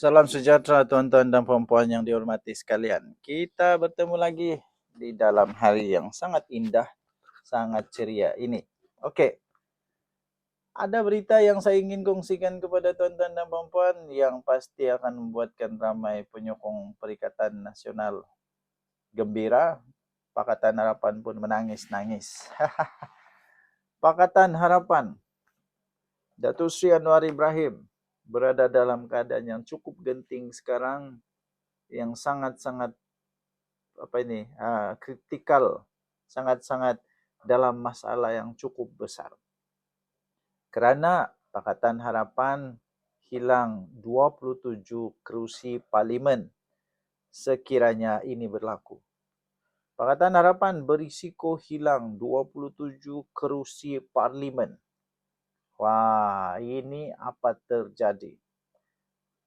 Salam sejahtera tuan-tuan dan puan-puan yang dihormati sekalian. Kita bertemu lagi di dalam hari yang sangat indah, sangat ceria ini. Okey, ada berita yang saya ingin kongsikan kepada tuan-tuan dan puan-puan yang pasti akan membuatkan ramai penyokong Perikatan Nasional gembira. Pakatan Harapan pun menangis-nangis. Pakatan Harapan, Datuk Seri Anwar Ibrahim berada dalam keadaan yang cukup genting sekarang, yang sangat-sangat kritikal, sangat-sangat dalam masalah yang cukup besar. Kerana Pakatan Harapan hilang 27 kerusi parlimen sekiranya ini berlaku. Pakatan Harapan berisiko hilang 27 kerusi parlimen. Wah, ini apa terjadi?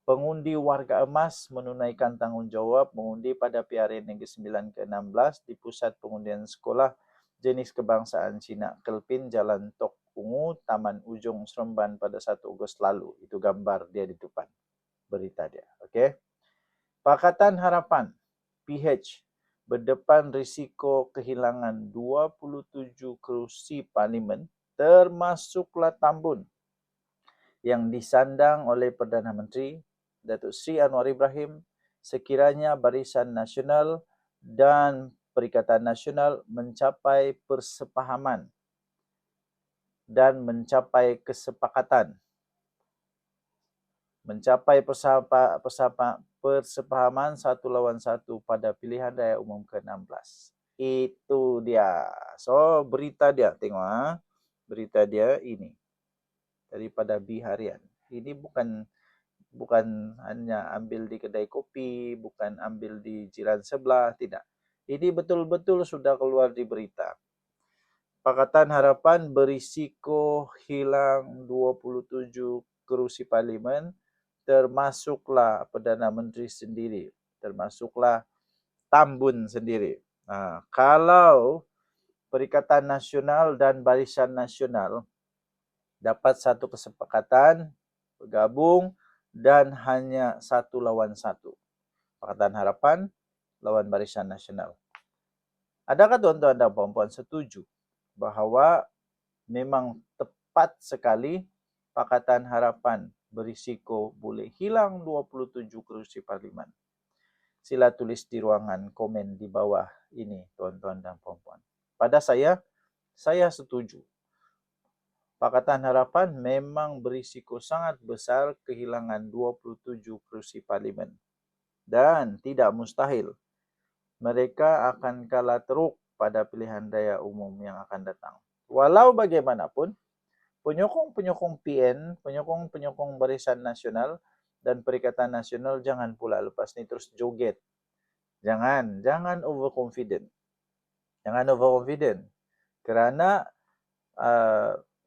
Pengundi warga emas menunaikan tanggungjawab mengundi pada PRN Negeri Sembilan ke-16 di Pusat Pengundian Sekolah Jenis Kebangsaan Cina Kelpin, Jalan Tok Ungu, Taman Ujung Seremban pada 1 Ogos lalu. Itu gambar dia di depan. Berita dia. Okey. Pakatan Harapan PH berdepan risiko kehilangan 27 kerusi parlimen termasuklah Tambun yang disandang oleh Perdana Menteri Datuk Seri Anwar Ibrahim sekiranya Barisan Nasional dan Perikatan Nasional mencapai persepahaman dan mencapai kesepakatan. Mencapai persepahaman 1-1 pada pilihan raya umum ke-16. Itu dia. So, berita dia. Tengok. Berita dia ini. Daripada Biharian. Ini bukan hanya ambil di kedai kopi, bukan ambil di jiran sebelah, tidak. Ini betul-betul sudah keluar di berita. Pakatan Harapan berisiko hilang 27 kerusi parlimen, termasuklah Perdana Menteri sendiri, termasuklah Tambun sendiri. Kalau Perikatan Nasional dan Barisan Nasional dapat satu kesepakatan, bergabung, dan hanya 1-1. Pakatan Harapan lawan Barisan Nasional. Adakah tuan-tuan dan puan-puan setuju bahawa memang tepat sekali Pakatan Harapan berisiko boleh hilang 27 kerusi parlimen? Sila tulis di ruangan komen di bawah ini, tuan-tuan dan puan-puan. Pada saya setuju. Pakatan Harapan memang berisiko sangat besar kehilangan 27 kerusi parlimen. Dan tidak mustahil mereka akan kalah teruk pada pilihan raya umum yang akan datang. Walau bagaimanapun, penyokong-penyokong PN, penyokong-penyokong Barisan Nasional dan Perikatan Nasional jangan pula lepas ni terus joget. Jangan overconfident. Jangan overconfident. Kerana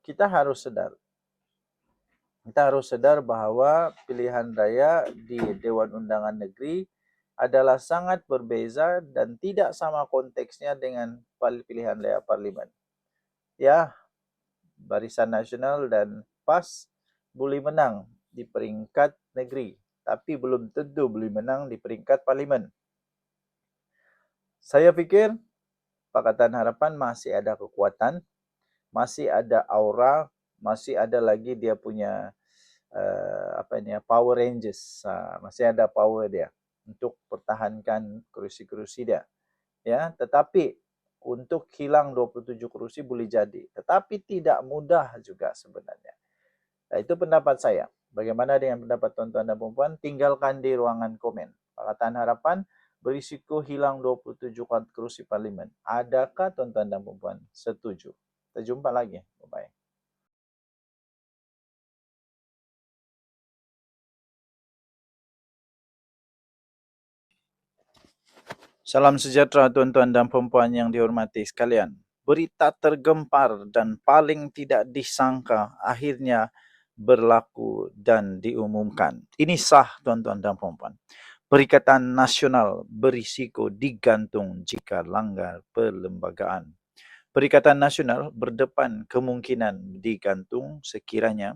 kita harus sedar bahawa pilihan raya di Dewan Undangan Negeri adalah sangat berbeza dan tidak sama konteksnya dengan pilihan raya parlimen. Ya, Barisan Nasional dan PAS boleh menang di peringkat negeri, tapi belum tentu boleh menang di peringkat parlimen. Saya fikir Pakatan Harapan masih ada kekuatan, masih ada aura, masih ada lagi dia punya Power Rangers. Masih ada power dia untuk pertahankan kerusi-kerusi dia. Ya, tetapi untuk hilang 27 kerusi boleh jadi, tetapi tidak mudah juga sebenarnya. Itu pendapat saya. Bagaimana dengan pendapat tuan-tuan dan puan-puan? Tinggalkan di ruangan komen. Pakatan Harapan berisiko hilang 27 kerusi parlimen. Adakah tuan-tuan dan puan-puan setuju? Kita jumpa lagi. Bye-bye. Salam sejahtera tuan-tuan dan puan-puan yang dihormati sekalian. Berita tergempar dan paling tidak disangka akhirnya berlaku dan diumumkan. Ini sah tuan-tuan dan puan-puan. Perikatan Nasional berisiko digantung jika langgar perlembagaan. Perikatan Nasional berdepan kemungkinan digantung sekiranya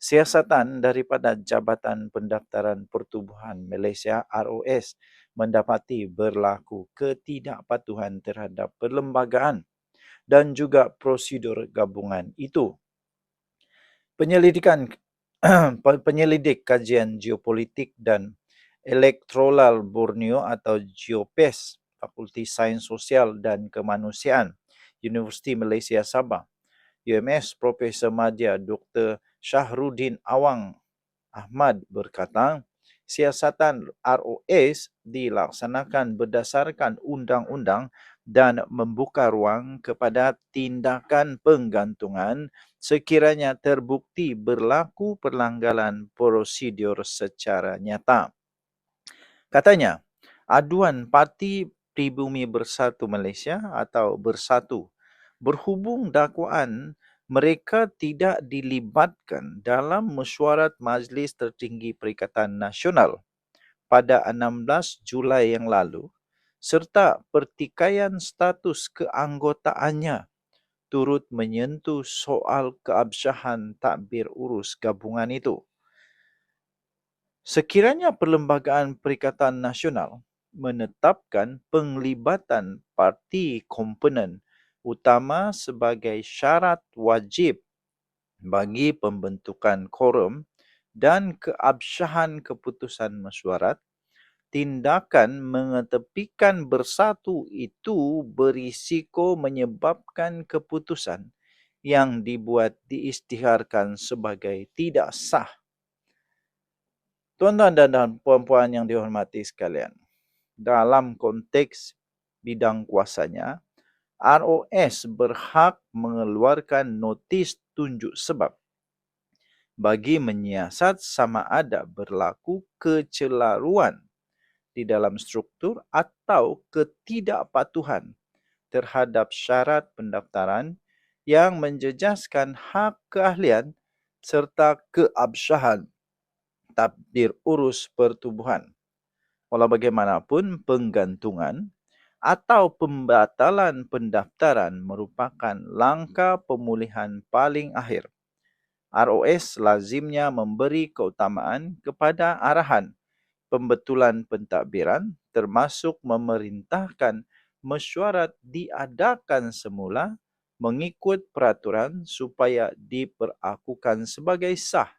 Siasatan daripada Jabatan Pendaftaran Pertubuhan Malaysia ROS mendapati berlaku ketidakpatuhan terhadap perlembagaan dan juga prosedur gabungan itu. Penyelidik kajian geopolitik dan elektoral Borneo atau GeoPes, Fakulti Sains Sosial dan Kemanusiaan, Universiti Malaysia Sabah, UMS Profesor Madya Dr. Shahruddin Awang Ahmad berkata, siasatan ROS dilaksanakan berdasarkan undang-undang dan membuka ruang kepada tindakan penggantungan sekiranya terbukti berlaku pelanggaran prosedur secara nyata. Katanya, aduan Parti Pribumi Bersatu Malaysia atau Bersatu berhubung dakwaan mereka tidak dilibatkan dalam mesyuarat Majlis Tertinggi Perikatan Nasional pada 16 Julai yang lalu serta pertikaian status keanggotaannya turut menyentuh soal keabsahan tadbir urus gabungan itu. Sekiranya Perlembagaan Perikatan Nasional menetapkan penglibatan parti komponen utama sebagai syarat wajib bagi pembentukan quorum dan keabsahan keputusan mesyuarat, tindakan mengetepikan bersatu itu berisiko menyebabkan keputusan yang dibuat diisytiharkan sebagai tidak sah. Tuan-tuan dan puan-puan yang dihormati sekalian, dalam konteks bidang kuasanya, ROS berhak mengeluarkan notis tunjuk sebab bagi menyiasat sama ada berlaku kecelaruan di dalam struktur atau ketidakpatuhan terhadap syarat pendaftaran yang menjejaskan hak keahlian serta keabsahan tadbir urus pertubuhan. Walau bagaimanapun, penggantungan atau pembatalan pendaftaran merupakan langkah pemulihan paling akhir. ROS lazimnya memberi keutamaan kepada arahan pembetulan pentadbiran termasuk memerintahkan mesyuarat diadakan semula mengikut peraturan supaya diperakukan sebagai sah,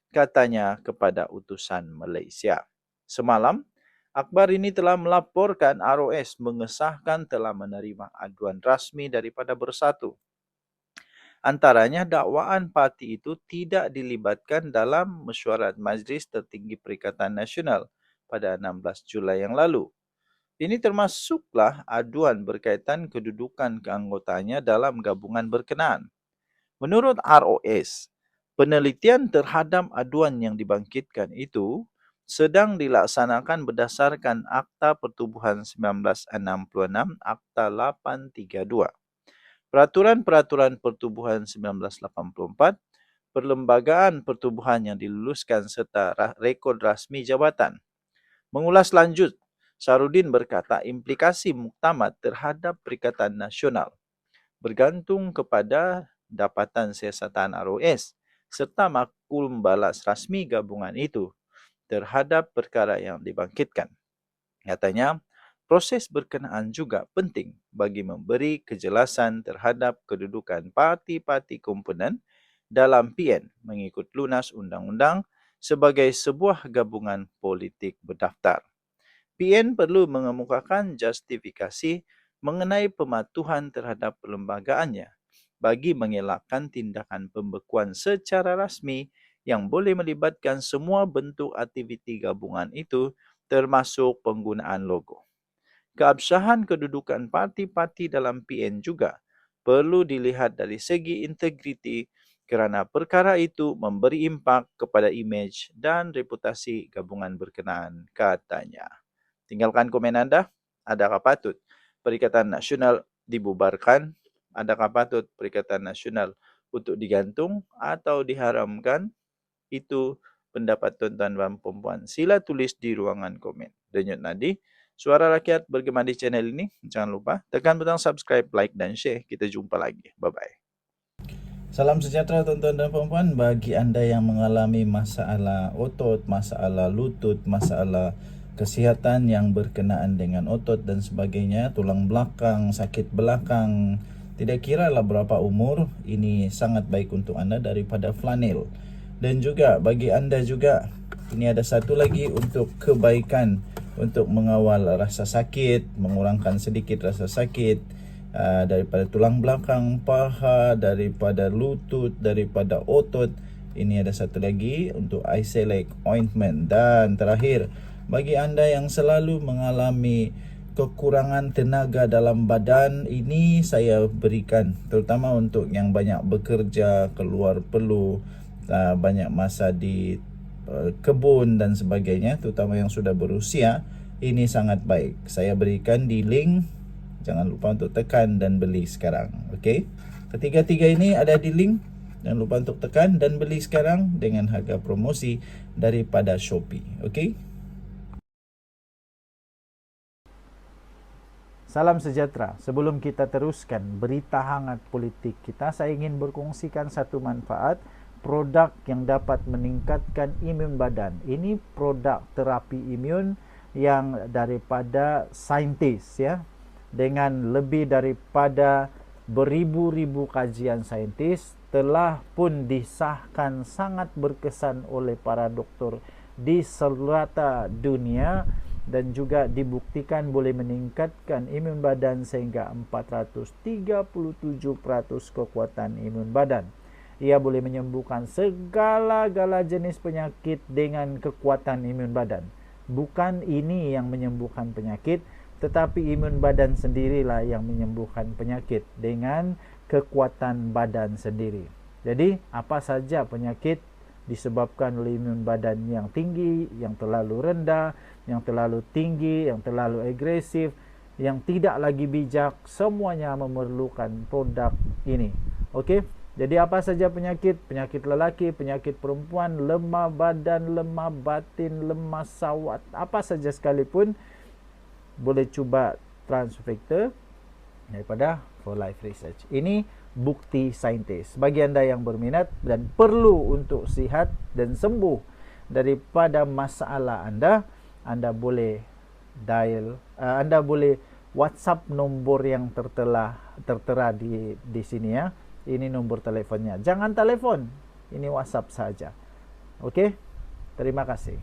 katanya kepada utusan Malaysia. Semalam, akhbar ini telah melaporkan ROS mengesahkan telah menerima aduan rasmi daripada Bersatu. Antaranya dakwaan parti itu tidak dilibatkan dalam mesyuarat Majlis Tertinggi Perikatan Nasional pada 16 Julai yang lalu. Ini termasuklah aduan berkaitan kedudukan keanggotaannya dalam gabungan berkenaan. Menurut ROS, penelitian terhadap aduan yang dibangkitkan itu sedang dilaksanakan berdasarkan Akta Pertubuhan 1966, Akta 832. Peraturan-peraturan Pertubuhan 1984, Perlembagaan Pertubuhan yang diluluskan serta rekod rasmi jabatan. Mengulas lanjut, Shahruddin berkata implikasi muktamad terhadap Perikatan Nasional bergantung kepada dapatan siasatan ROS serta maklum balas rasmi gabungan itu terhadap perkara yang dibangkitkan. Katanya, proses berkenaan juga penting bagi memberi kejelasan terhadap kedudukan parti-parti komponen dalam PN mengikut lunas undang-undang sebagai sebuah gabungan politik berdaftar. PN perlu mengemukakan justifikasi mengenai pematuhan terhadap perlembagaannya bagi mengelakkan tindakan pembekuan secara rasmi yang boleh melibatkan semua bentuk aktiviti gabungan itu termasuk penggunaan logo. Keabsahan kedudukan parti-parti dalam PN juga perlu dilihat dari segi integriti kerana perkara itu memberi impak kepada imej dan reputasi gabungan berkenaan, katanya. Tinggalkan komen anda, adakah patut Perikatan Nasional dibubarkan? Adakah patut Perikatan Nasional untuk digantung atau diharamkan? Itu pendapat tuan-tuan dan puan-puan. Sila tulis di ruangan komen. Denyut nadi, Suara Rakyat bergema di channel ini. Jangan lupa tekan butang subscribe, like dan share. Kita jumpa lagi. Bye-bye. Salam sejahtera tuan-tuan dan puan-puan. Bagi anda yang mengalami masalah otot, masalah lutut, masalah kesihatan yang berkenaan dengan otot dan sebagainya, tulang belakang, sakit belakang, tidak kira lah berapa umur, ini sangat baik untuk anda daripada flanel. Dan juga bagi anda juga, ini ada satu lagi untuk kebaikan, untuk mengawal rasa sakit, mengurangkan sedikit rasa sakit, daripada tulang belakang, paha, daripada lutut, daripada otot. Ini ada satu lagi untuk Icelec ointment. Dan terakhir, bagi anda yang selalu mengalami kekurangan tenaga dalam badan, ini saya berikan terutama untuk yang banyak bekerja, keluar perlu, banyak masa di kebun dan sebagainya, terutama yang sudah berusia. Ini sangat baik. Saya berikan di link. Jangan lupa untuk tekan dan beli sekarang. Okey. Ketiga-tiga ini ada di link. Jangan lupa untuk tekan dan beli sekarang dengan harga promosi daripada Shopee. Okey. Salam sejahtera. Sebelum kita teruskan berita hangat politik kita, saya ingin berkongsikan satu manfaat produk yang dapat meningkatkan imun badan. Ini produk terapi imun yang daripada saintis, ya. Dengan lebih daripada beribu-ribu kajian saintis, telah pun disahkan sangat berkesan oleh para doktor di seluruh dunia, dan juga dibuktikan boleh meningkatkan imun badan sehingga 437% kekuatan imun badan. Ia boleh menyembuhkan segala-gala jenis penyakit dengan kekuatan imun badan. Bukan ini yang menyembuhkan penyakit, tetapi imun badan sendirilah yang menyembuhkan penyakit dengan kekuatan badan sendiri. Jadi, apa saja penyakit disebabkan oleh imun badan yang tinggi, yang terlalu rendah, yang terlalu tinggi, yang terlalu agresif, yang tidak lagi bijak, semuanya memerlukan produk ini. Okey? Jadi apa saja penyakit? Penyakit lelaki, penyakit perempuan, lemah badan, lemah batin, lemah sawat, apa saja sekalipun, boleh cuba Transfactor daripada For Life Research. Ini bukti saintis. Bagi anda yang berminat dan perlu untuk sihat dan sembuh daripada masalah anda, anda boleh dial, anda boleh WhatsApp nombor yang tertera di sini, ya. Ini nombor telefonnya. Jangan telefon, ini WhatsApp saja. Okey? Terima kasih.